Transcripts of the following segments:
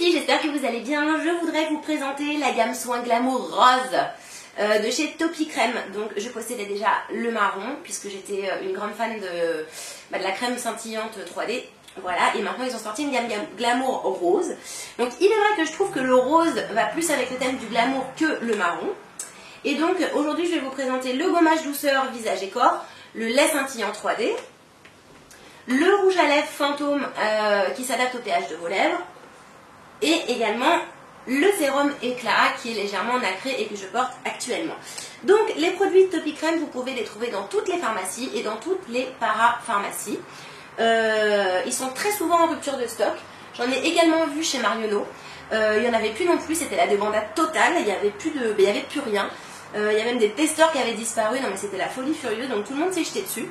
filles, j'espère que vous allez bien. Je voudrais vous présenter la gamme Soin Glamour Rose de chez Topi Crème. Donc je possédais déjà le marron puisque j'étais une grande fan de la crème scintillante 3D. Voilà, et maintenant ils ont sorti une gamme glamour rose. Donc il est vrai que je trouve que le rose va plus avec le thème du glamour que le marron. Et donc aujourd'hui je vais vous présenter le gommage douceur visage et corps, le lait scintillant 3D, le rouge à lèvres fantôme qui s'adapte au pH de vos lèvres, et également le sérum éclat qui est légèrement nacré et que je porte actuellement. Donc les produits Topi Crème, vous pouvez les trouver dans toutes les pharmacies et dans toutes les parapharmacies. Ils sont très souvent en rupture de stock. J'en ai également vu chez Marionneau. Il n'y en avait plus non plus, c'était la débandade totale, il n'y avait plus rien. Il y avait même des testeurs qui avaient disparu, non mais c'était la folie furieuse, donc tout le monde s'est jeté dessus.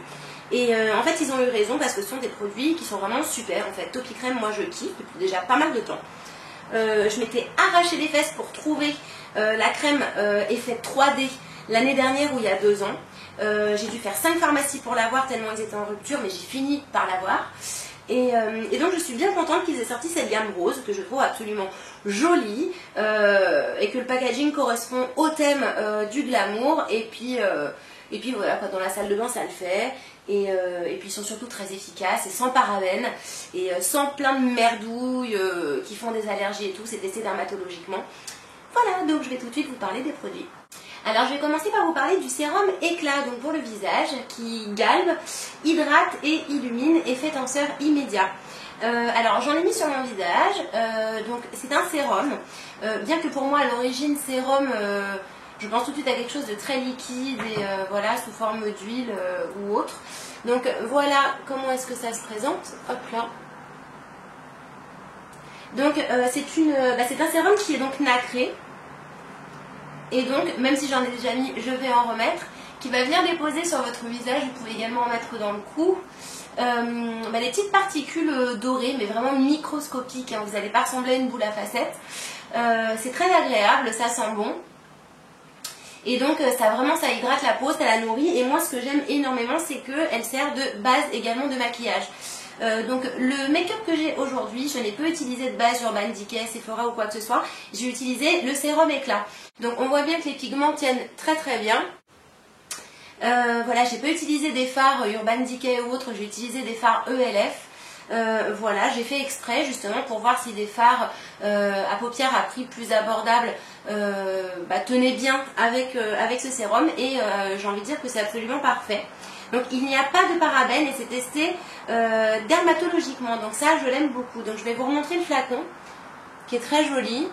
Et en fait ils ont eu raison parce que ce sont des produits qui sont vraiment super. En fait Topi Crème, moi je kiffe depuis déjà pas mal de temps. Je m'étais arraché les fesses pour trouver la crème effet 3D l'année dernière ou il y a 2 ans. J'ai dû faire 5 pharmacies pour l'avoir tellement ils étaient en rupture, mais j'ai fini par l'avoir. Et donc je suis bien contente qu'ils aient sorti cette gamme rose que je trouve absolument jolie et que le packaging correspond au thème du glamour. Et puis voilà, dans la salle de bain ça le fait. Et puis ils sont surtout très efficaces et sans parabènes et sans plein de merdouilles qui font des allergies et tout. C'est testé dermatologiquement. Voilà, donc je vais tout de suite vous parler des produits. Alors je vais commencer par vous parler du sérum éclat donc pour le visage qui galbe, hydrate et illumine, effet tenseur immédiat. Alors j'en ai mis sur mon visage, donc c'est un sérum, bien que pour moi à l'origine sérum, je pense tout de suite à quelque chose de très liquide et voilà, sous forme d'huile ou autre. Donc voilà comment est-ce que ça se présente, hop là. Donc c'est un sérum qui est donc nacré. Et donc, même si j'en ai déjà mis, je vais en remettre, qui va venir déposer sur votre visage. Vous pouvez également en mettre dans le cou. Des petites particules dorées, mais vraiment microscopiques, hein. Vous n'allez pas ressembler à une boule à facettes. C'est très agréable, ça sent bon. Et donc, ça hydrate la peau, ça la nourrit. Et moi, ce que j'aime énormément, c'est qu'elle sert de base également de maquillage. Donc le make-up que j'ai aujourd'hui, je n'ai pas utilisé de base Urban Decay, Sephora ou quoi que ce soit. J'ai utilisé le sérum éclat. Donc on voit bien que les pigments tiennent très très bien. Voilà, j'ai pas utilisé des fards Urban Decay ou autres, j'ai utilisé des fards ELF. Voilà, j'ai fait exprès justement pour voir si des fards à paupières à prix plus abordable tenaient bien avec ce sérum. Et j'ai envie de dire que c'est absolument parfait. Donc il n'y a pas de parabènes et c'est testé dermatologiquement. Donc ça, je l'aime beaucoup. Donc je vais vous remontrer le flacon qui est très joli.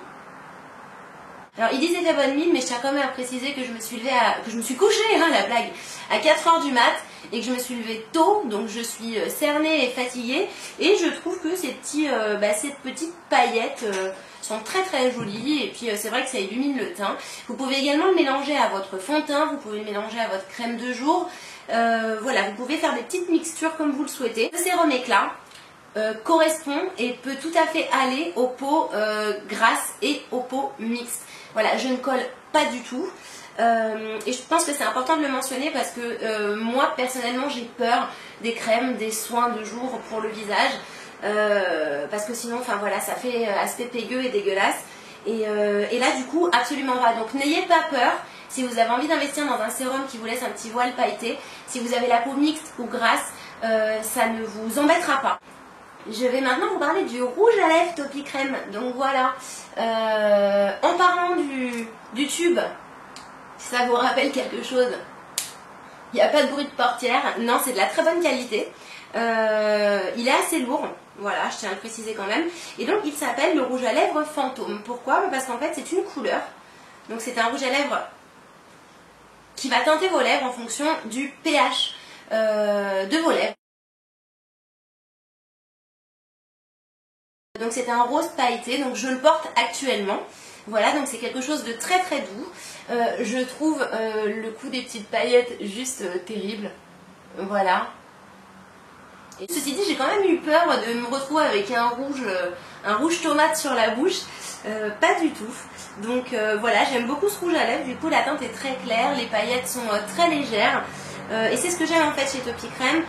Alors ils disent c'était bonne mine, mais je tiens quand même à préciser que je me suis couchée, hein, la blague, à 4 h du mat et que je me suis levée tôt, donc je suis cernée et fatiguée. Et je trouve que ces petites paillettes sont très très jolies et puis c'est vrai que ça illumine le teint. Vous pouvez également le mélanger à votre fond de teint, vous pouvez le mélanger à votre crème de jour. Voilà, vous pouvez faire des petites mixtures comme vous le souhaitez. Le sérum éclat correspond et peut tout à fait aller aux peaux grasses et aux peaux mixtes. Voilà, je ne colle pas du tout. Et je pense que c'est important de le mentionner parce que moi personnellement j'ai peur des crèmes, des soins de jour pour le visage. Parce que sinon, enfin voilà, ça fait aspect pégueux et dégueulasse. Et là du coup, absolument pas. Donc n'ayez pas peur. Si vous avez envie d'investir dans un sérum qui vous laisse un petit voile pailleté, si vous avez la peau mixte ou grasse, ça ne vous embêtera pas. Je vais maintenant vous parler du rouge à lèvres Topi Crème. Donc voilà, en parlant du tube, si ça vous rappelle quelque chose, il n'y a pas de bruit de portière. Non, c'est de la très bonne qualité. Il est assez lourd. Voilà, je tiens à le préciser quand même. Et donc il s'appelle le rouge à lèvres fantôme. Pourquoi? Parce qu'en fait c'est une couleur. Donc c'est un rouge à lèvres qui va teinter vos lèvres en fonction du pH de vos lèvres. Donc c'est un rose pailleté, donc je le porte actuellement. Voilà, donc c'est quelque chose de très très doux. Je trouve le coup des petites paillettes juste terrible. Voilà. Et ceci dit, j'ai quand même eu peur de me retrouver avec un rouge tomate sur la bouche. Pas du tout. Donc voilà, j'aime beaucoup ce rouge à lèvres. Du coup, la teinte est très claire, les paillettes sont très légères. Et c'est ce que j'aime en fait chez Topicrème,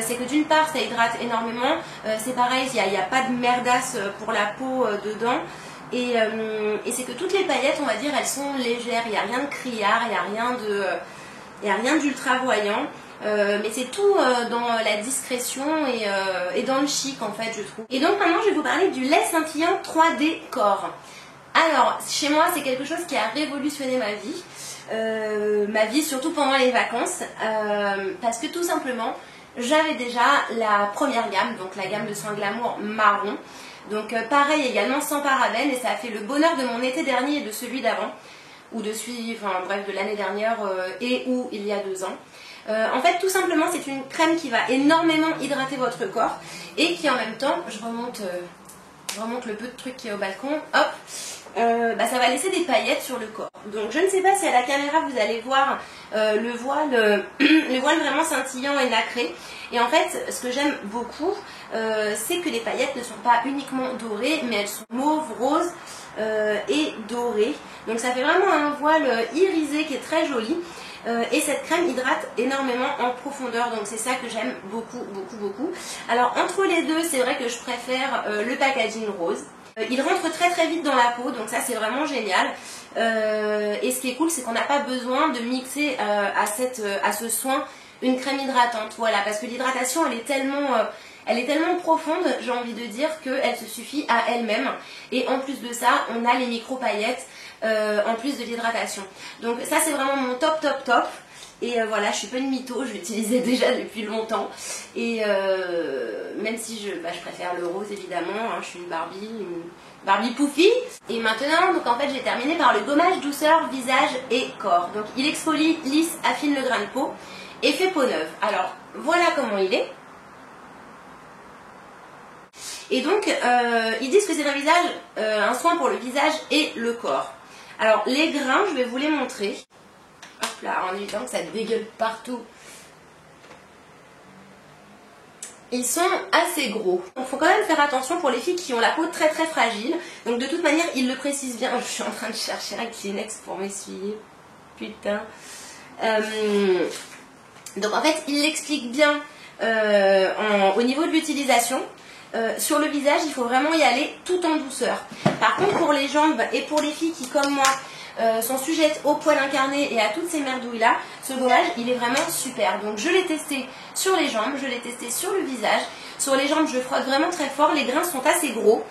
c'est que d'une part ça hydrate énormément, c'est pareil, il n'y a pas de merdasse pour la peau dedans. Et c'est que toutes les paillettes, on va dire, elles sont légères, il n'y a rien de criard, il n'y a rien d'ultra voyant. Mais c'est tout dans la discrétion et dans le chic en fait, je trouve. Et donc maintenant je vais vous parler du lait scintillant 3D Corps. Alors chez moi c'est quelque chose qui a révolutionné ma vie surtout pendant les vacances, parce que tout simplement j'avais déjà la première gamme, donc la gamme de soins Glamour marron. Donc pareil également sans parabènes, et ça a fait le bonheur de mon été dernier et de celui d'avant, ou de celui, enfin bref, de l'année dernière et ou il y a 2 ans. En fait tout simplement c'est une crème qui va énormément hydrater votre corps et qui en même temps, je remonte le peu de trucs qui est au balcon, hop, ça va laisser des paillettes sur le corps. Donc je ne sais pas si à la caméra vous allez voir le voile vraiment scintillant et nacré. Et en fait ce que j'aime beaucoup c'est que les paillettes ne sont pas uniquement dorées, mais elles sont mauves, roses et dorées. Donc ça fait vraiment un voile irisé qui est très joli. Et cette crème hydrate énormément en profondeur, donc c'est ça que j'aime beaucoup. Alors entre les deux, c'est vrai que je préfère le packaging rose. Il rentre très vite dans la peau, donc ça c'est vraiment génial. Et ce qui est cool, c'est qu'on n'a pas besoin de mixer à ce soin une crème hydratante, voilà, parce que l'hydratation elle est tellement profonde, j'ai envie de dire, qu'elle se suffit à elle-même. Et en plus de ça, on a les micro paillettes en plus de l'hydratation. Donc ça c'est vraiment mon top. Et voilà, je suis pas une mytho, je l'utilisais déjà depuis longtemps. Et même si je préfère le rose évidemment, hein, je suis une Barbie poufie. Et maintenant, donc en fait j'ai terminé par le gommage douceur visage et corps. Donc il exfolie, lisse, affine le grain de peau et fait peau neuve. Alors voilà comment il est. Et donc ils disent que c'est un soin pour le visage et le corps. Alors les grains, je vais vous les montrer. Hop là, en évitant que ça dégueule partout. Ils sont assez gros. Donc il faut quand même faire attention pour les filles qui ont la peau très fragile. Donc de toute manière, ils le précisent bien. Je suis en train de chercher un Kleenex pour m'essuyer. Putain. Donc en fait, ils l'expliquent bien au niveau de l'utilisation. Sur le visage, il faut vraiment y aller tout en douceur. Par contre, pour les jambes et pour les filles qui, comme moi, sont sujettes aux poils incarnés et à toutes ces merdouilles là, ce gommage il est vraiment super. Donc je l'ai testé sur les jambes, je l'ai testé sur le visage. Sur les jambes je frotte vraiment très fort, les grains sont assez gros,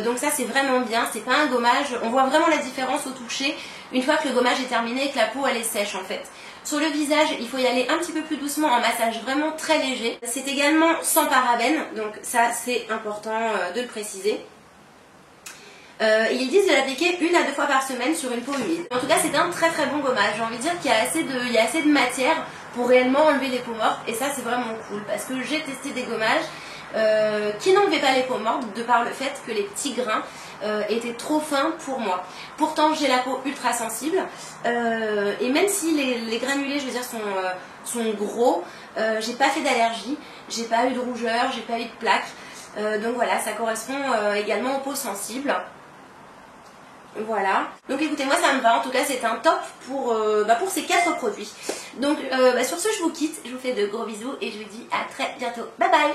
donc ça c'est vraiment bien. C'est pas un gommage, on voit vraiment la différence au toucher une fois que le gommage est terminé et que la peau elle est sèche en fait. Sur le visage il faut y aller un petit peu plus doucement, en massage vraiment très léger. C'est également sans parabènes, donc ça c'est important de le préciser. Ils disent de l'appliquer 1 à 2 fois par semaine sur une peau humide. En tout cas c'est un très bon gommage. J'ai envie de dire qu'il y a assez de matière pour réellement enlever les peaux mortes. Et ça c'est vraiment cool parce que j'ai testé des gommages qui n'enlevaient pas les peaux mortes de par le fait que les petits grains étaient trop fins pour moi. Pourtant j'ai la peau ultra sensible et même si les granulés je veux dire sont gros, j'ai pas fait d'allergie, j'ai pas eu de rougeur, j'ai pas eu de plaques. Donc voilà, ça correspond également aux peaux sensibles. Voilà, donc écoutez, moi ça me va, en tout cas c'est un top pour ces 4 produits. Donc sur ce je vous quitte, je vous fais de gros bisous et je vous dis à très bientôt. Bye bye.